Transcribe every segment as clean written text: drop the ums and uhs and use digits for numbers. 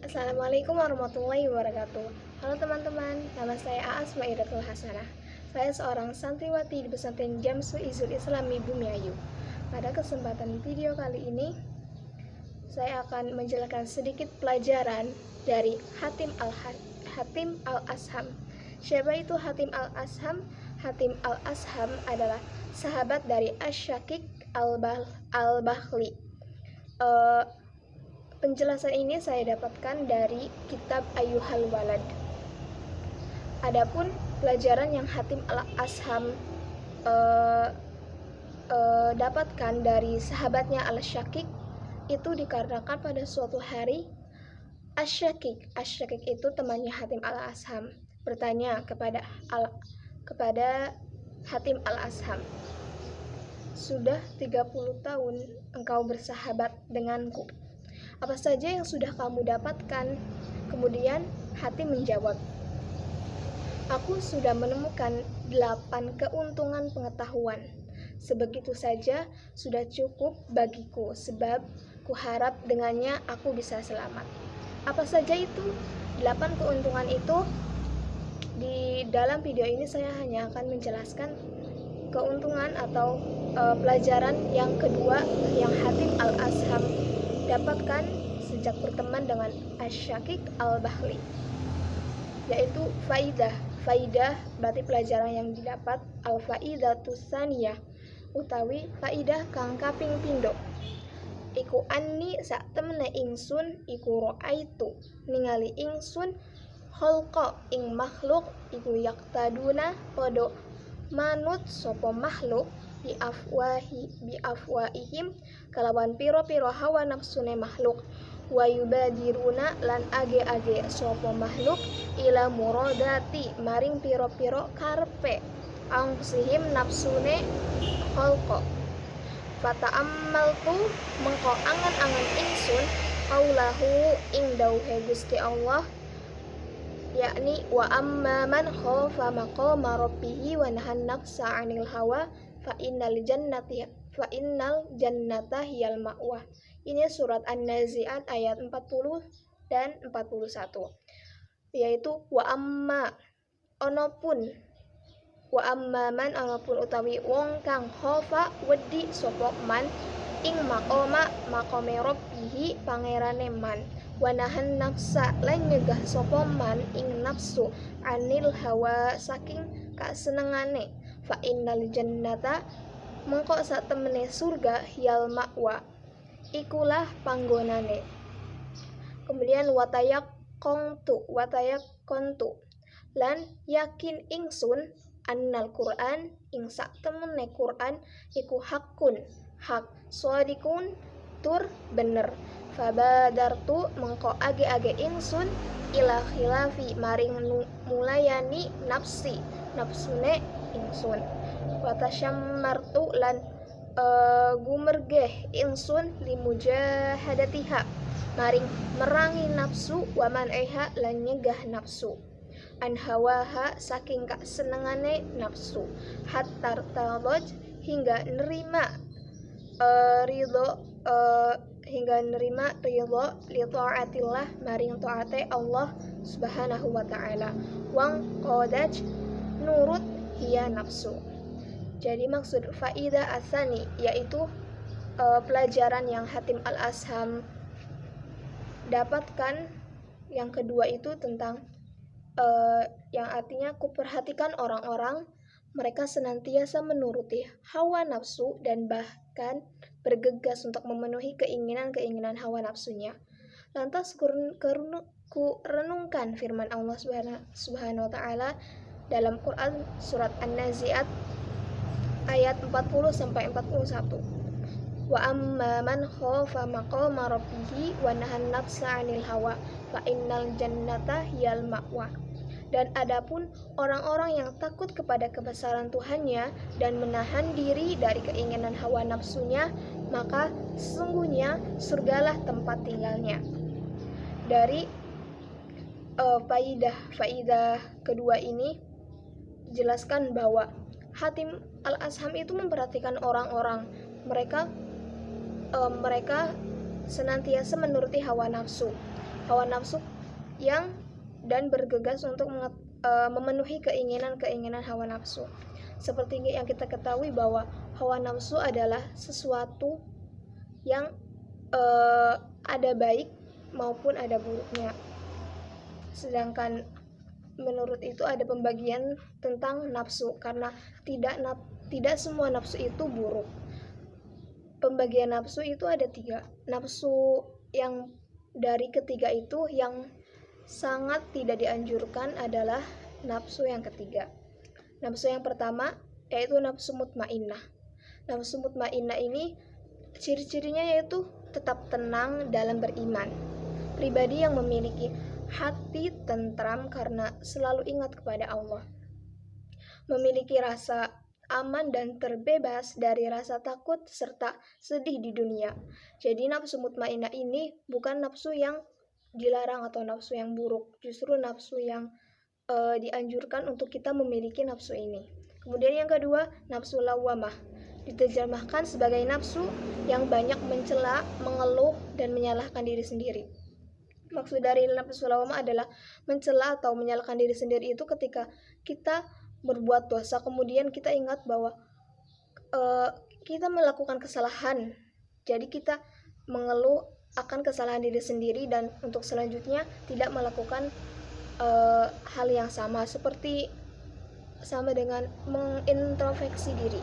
Assalamualaikum warahmatullahi wabarakatuh. Halo teman-teman, nama saya Aas Maidatul Hasanah. Saya seorang santriwati di pesantren Jamsu Izul Islami Bumiayu. Pada kesempatan video kali ini, saya akan menjelaskan sedikit pelajaran dari Hatim al-Asham. Siapa itu Hatim al-Asham? Hatim al-Asham adalah sahabat dari Asy-Syaqiq al-Bakhli. Penjelasan ini saya dapatkan dari kitab Ayyuhal Walad. Adapun pelajaran yang Hatim al-Asham dapatkan dari sahabatnya Al-Syaqiq itu dikarenakan pada suatu hari Asy-Syaqiq itu temannya Hatim al-Asham bertanya kepada Hatim al-Asham, "Sudah 30 tahun engkau bersahabat denganku. Apa saja yang sudah kamu dapatkan?" Kemudian Hatim menjawab, "Aku sudah menemukan 8 keuntungan pengetahuan. Sebegitu saja sudah cukup bagiku, sebab kuharap dengannya aku bisa selamat." Apa saja itu 8 keuntungan itu? Di dalam video ini saya hanya akan menjelaskan keuntungan atau pelajaran yang kedua yang Hatim al-Asham dapatkan sejak berteman dengan Asy-Syaqiq al-Bakhli, yaitu faidah berarti pelajaran yang didapat. Al-faidatu tsaniyah utawi faidah kang kaping pindho iku anni sak temene ingsun iku raaitu ningali ingsun khalqa ing makhluk iku yaktaduna padha manut sapa makhluk bi afwahihim kalawan pira-pira hawa nafsune makhluk, wa yubadiruna lan age-age sapa makhluk ila muradati maring pira-pira karepe angkusihim nafsune khalqa. Fata'ammaltu mengko angan-angan ingsun qaulahu ing dawuhe Gusti Allah, yakni wa amma man khafa maqama rabbih wa nahan nafsa 'anil hawa fa innal jannata hiyal ma'wa. Ini surat An-Nazi'at ayat 40 dan 41, yaitu wa amma man onopun utawi wong kang khofa wedi sapa man ing maqome rabbihi pangerane man, wanahan nafsa lan nyegah sapa man ing nafsu anil hawa saking kasenengane, fa innal jannata mengko sak temene surga hiyal ma'wa ikulah panggonane. Kemudian watayak kontu lan yakin ingsun annal Qur'an ing sak temene Qur'an iku hak sodikun tur bener. Fabadartu mengko age-age ingsun ila khilafi maring mulayani nafsune ingsun. Watasyammartu lan gumergeh ingsun limujahadatiha maring merangi nafsu wa man'iha lan nyegah nafsu an hawaha saking kasenengane nafsu, hatta tadaj hingga nerima ridho li taatillah maring taate Allah Subhanahu wa taala, wang qadaj nurut hiya nafsu. Jadi maksud faidah asani yaitu pelajaran yang Hatim al-Asham dapatkan yang kedua itu tentang yang artinya kuperhatikan orang-orang mereka senantiasa menuruti hawa nafsu dan bahkan bergegas untuk memenuhi keinginan hawa nafsunya. Lantas ku renungkan firman Allah Subhanahu wa taala dalam Quran surat An-Nazi'at ayat 40 sampai 41. Wa amma man khafa maqama rabbih wa nahan nafsa 'anil hawa fa innal jannata hiyal ma'wa. Dan adapun orang-orang yang takut kepada kebesaran Tuhannya dan menahan diri dari keinginan hawa nafsunya, maka sesungguhnya surgalah tempat tinggalnya. Dari faidah kedua ini dijelaskan bahwa Hatim al-Asham itu memperhatikan orang-orang. Mereka senantiasa menuruti hawa nafsu. hawa nafsu yang dan bergegas untuk memenuhi keinginan-keinginan hawa nafsu. Seperti yang kita ketahui bahwa hawa nafsu adalah sesuatu yang ada baik maupun ada buruknya. Sedangkan menurut itu ada pembagian tentang nafsu, karena tidak semua nafsu itu buruk. Pembagian nafsu itu ada 3. Nafsu yang dari ketiga itu yang sangat tidak dianjurkan adalah nafsu yang ketiga. Nafsu yang pertama yaitu nafsu mutmainnah. Nafsu mutmainnah ini ciri-cirinya yaitu tetap tenang dalam beriman. Pribadi yang memiliki hati tentram karena selalu ingat kepada Allah. Memiliki rasa aman dan terbebas dari rasa takut serta sedih di dunia. Jadi nafsu mutmainnah ini bukan nafsu yang dilarang atau nafsu yang buruk, justru nafsu yang dianjurkan untuk kita memiliki nafsu ini. Kemudian yang kedua, nafsu lawamah. Diterjemahkan sebagai nafsu yang banyak mencela, mengeluh, dan menyalahkan diri sendiri. Maksud dari nafsu lawamah adalah mencela atau menyalahkan diri sendiri itu ketika kita berbuat dosa, kemudian kita ingat bahwa kita melakukan kesalahan. Jadi kita mengeluh akan kesalahan diri sendiri dan untuk selanjutnya tidak melakukan hal yang sama, seperti sama dengan mengintrospeksi diri.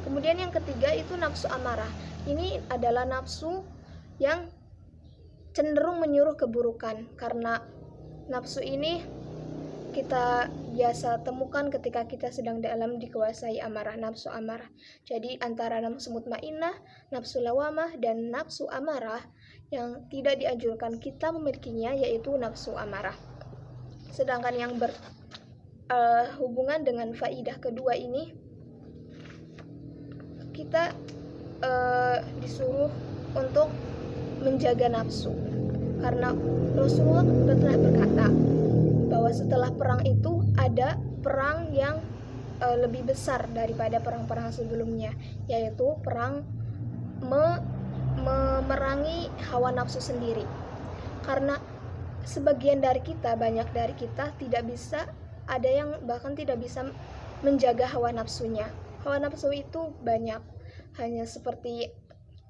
Kemudian yang ketiga itu nafsu amarah. Ini adalah nafsu yang cenderung menyuruh keburukan, karena nafsu ini kita biasa temukan ketika kita sedang dalam dikuasai amarah, nafsu amarah. Jadi antara nafsu mutmainnah, nafsu lawamah, dan nafsu amarah yang tidak dianjurkan kita memilikinya yaitu nafsu amarah. Sedangkan yang berhubungan dengan faidah kedua ini, kita disuruh untuk menjaga nafsu, karena Rasulullah telah berkata bahwa setelah perang itu ada perang yang lebih besar daripada perang-perang sebelumnya, yaitu perang memerangi hawa nafsu sendiri. Karena sebagian dari kita, banyak dari kita tidak bisa, ada yang bahkan tidak bisa menjaga hawa nafsunya. Hawa nafsu itu banyak, hanya seperti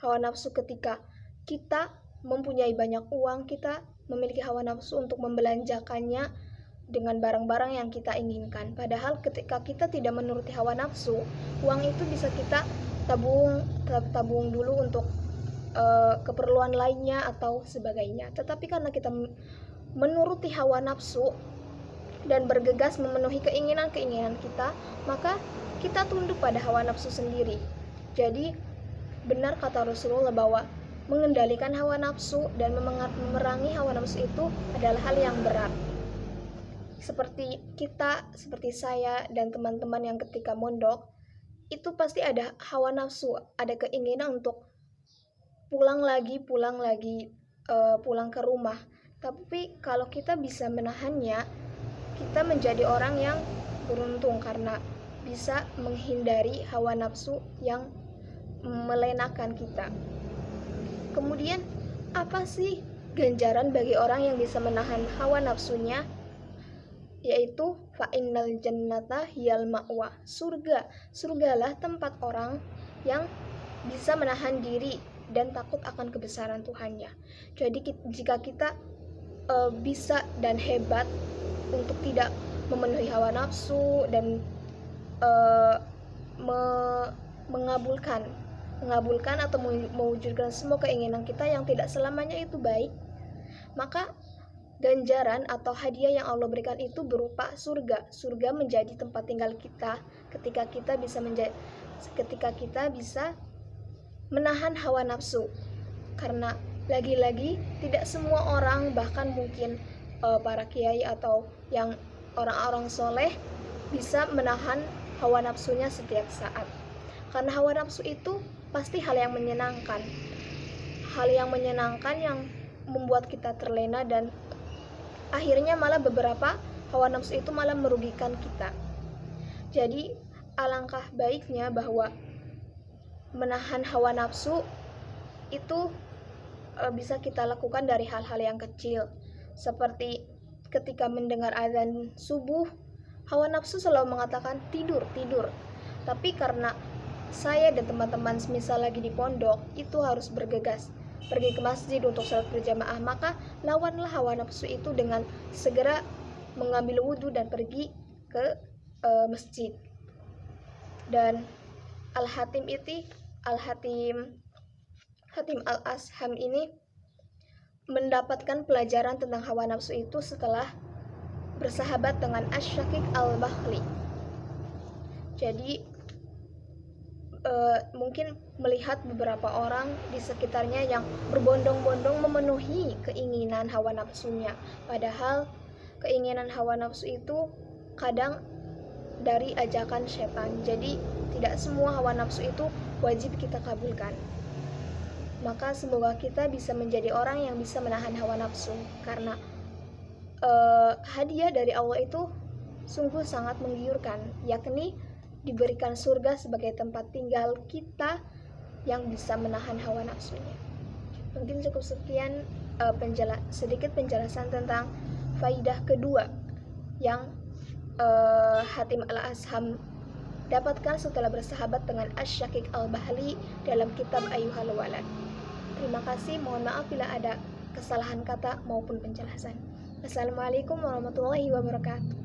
hawa nafsu ketika kita mempunyai banyak uang, kita memiliki hawa nafsu untuk membelanjakannya dengan barang-barang yang kita inginkan. Padahal ketika kita tidak menuruti hawa nafsu, uang itu bisa kita tabung dulu untuk keperluan lainnya atau sebagainya. Tetapi karena kita menuruti hawa nafsu dan bergegas memenuhi keinginan-keinginan kita, maka kita tunduk pada hawa nafsu sendiri. Jadi benar kata Rasulullah bahwa mengendalikan hawa nafsu dan memerangi hawa nafsu itu adalah hal yang berat. Seperti saya dan teman-teman yang ketika mondok, itu pasti ada hawa nafsu, ada keinginan untuk pulang lagi, pulang ke rumah. Tapi kalau kita bisa menahannya, kita menjadi orang yang beruntung karena bisa menghindari hawa nafsu yang melenakan kita. Kemudian, apa sih ganjaran bagi orang yang bisa menahan hawa nafsunya? Yaitu fa'innal jannata hiyal ma'wa. Surgalah tempat orang yang bisa menahan diri dan takut akan kebesaran Tuhannya. Jadi jika kita bisa dan hebat untuk tidak memenuhi hawa nafsu dan mengabulkan atau mewujudkan semua keinginan kita yang tidak selamanya itu baik, maka ganjaran atau hadiah yang Allah berikan itu berupa surga. Surga menjadi tempat tinggal kita ketika kita bisa menahan hawa nafsu. Karena lagi-lagi tidak semua orang, bahkan mungkin para kiai atau yang orang-orang soleh bisa menahan hawa nafsunya setiap saat. Karena hawa nafsu itu pasti hal yang menyenangkan yang membuat kita terlena, dan akhirnya malah beberapa hawa nafsu itu malah merugikan kita. Jadi alangkah baiknya bahwa menahan hawa nafsu itu bisa kita lakukan dari hal-hal yang kecil, seperti ketika mendengar azan subuh, hawa nafsu selalu mengatakan tidur, tidur. Tapi karena saya dan teman-teman semisal lagi di pondok, itu harus bergegas pergi ke masjid untuk sholat berjamaah, maka lawanlah hawa nafsu itu dengan segera mengambil wudhu dan pergi ke masjid. Dan Al-Hatim Al-Asham ini mendapatkan pelajaran tentang hawa nafsu itu setelah bersahabat dengan Asy-Syaqiq Al-Bakhli. Jadi mungkin melihat beberapa orang di sekitarnya yang berbondong-bondong memenuhi keinginan hawa nafsunya, padahal keinginan hawa nafsu itu kadang dari ajakan setan. Jadi tidak semua hawa nafsu itu wajib kita kabulkan. Maka semoga kita bisa menjadi orang yang bisa menahan hawa nafsu, karena hadiah dari Allah itu sungguh sangat menggiurkan, yakni diberikan surga sebagai tempat tinggal kita yang bisa menahan hawa nafsunya. Mungkin cukup sekian sedikit penjelasan tentang faidah kedua yang Hatim Al-Asham dapatkan setelah bersahabat dengan Asy-Syaqiq Al-Bakhli dalam kitab Ayyuhal Walad. Terima kasih, mohon maaf bila ada kesalahan kata maupun penjelasan. Assalamualaikum warahmatullahi wabarakatuh.